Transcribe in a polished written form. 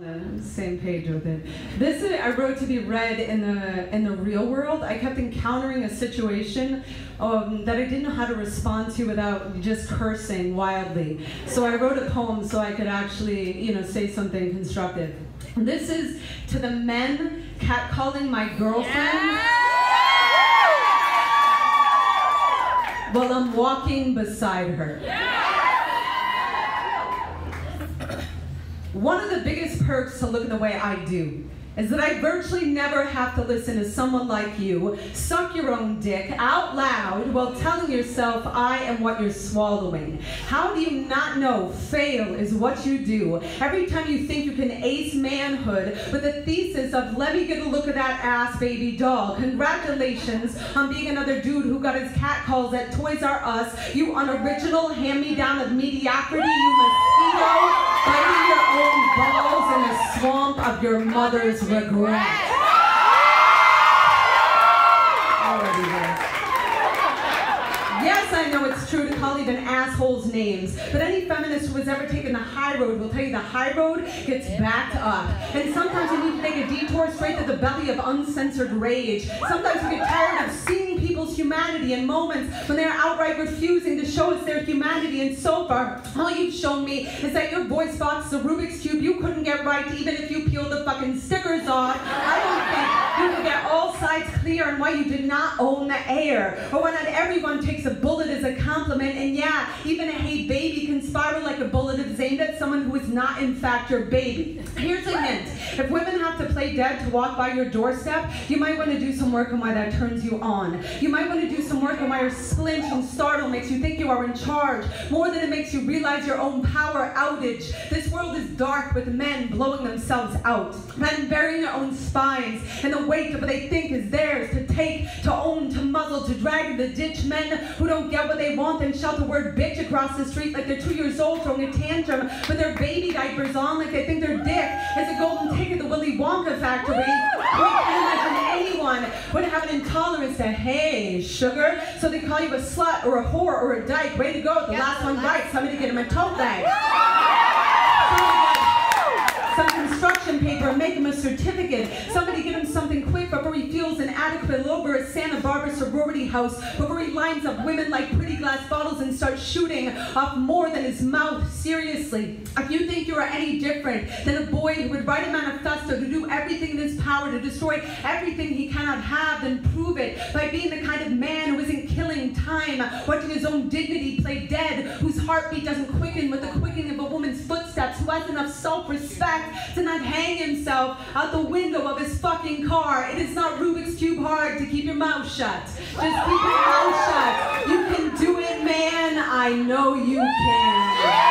On the same page with it. This I wrote to be read in the real world. I kept encountering a situation that I didn't know how to respond to without just cursing wildly. So I wrote a poem so I could actually, say something constructive. This is to the men catcalling my girlfriend while I'm walking beside her. One of the biggest perks to looking the way I do is that I virtually never have to listen to someone like you suck your own dick out loud while telling yourself I am what you're swallowing. How do you not know fail is what you do every time you think you can ace manhood with the thesis of let me get a look at that ass baby doll. Congratulations on being another dude who got his catcalls at Toys R Us, you unoriginal hand-me-down of mediocrity, you mosquito biting your own balls in the swamp of your mother's regret. Yes, I know it's true to call even assholes names, but any feminist who has ever taken the high road will tell you the high road gets backed up. And sometimes you need to take a detour straight to the belly of uncensored rage. Sometimes you get tired of seeing people's humanity in moments when they're outright refusing to show us their humanity. And so far, all you've shown me is that your voice box is a Rubik's Cube you couldn't get right even if you peeled the fucking stickers off. I don't think you can get all sides clear on why you did not own the air, or why not everyone takes a bullet as a compliment. And yeah, even a hey baby can spiral like a bullet if it's aimed at someone who is not in fact your baby. Here's a hint. If women have to play dead to walk by your doorstep, you might want to do some work on why that turns you on. You might want to do some work on why your splinch and startle makes you think you are in charge, more than it makes you realize your own power outage. This world is dark with men blowing themselves out, men burying their own spines in the wake of what they think is theirs to take, to own, to muzzle, to drag in the ditch, men who don't get what they want and shout the word bitch across the street like they're 2 years old throwing a tantrum with their baby diapers on like they think their dick is a golden ticket to the Willy Wonka factory. We can't imagine anyone would have an intolerance to hey, sugar, so they call you a slut or a whore or a dyke. Way to go, the last one right. Somebody get him a tote bag. Some construction paper, make him a certificate. Somebody give him something quick before he feels inadequate over at Santa Barbara sorority house, before he lines up women like pretty glass bottles and starts shooting off more than his mouth. Seriously, if you think you are any different than a boy who would write a manifesto to do everything in his power to destroy everything he cannot have, then prove it by being the kind of man who isn't killing time, watching his own dignity play dead, whose heartbeat doesn't quicken with the quickening of a woman's footsteps, who has enough self-respect to not hang himself out the window of his fucking car. It is not Rubik's Cube hard to keep your mouth shut. Just keep your mouth shut. You can do it, man. I know you can.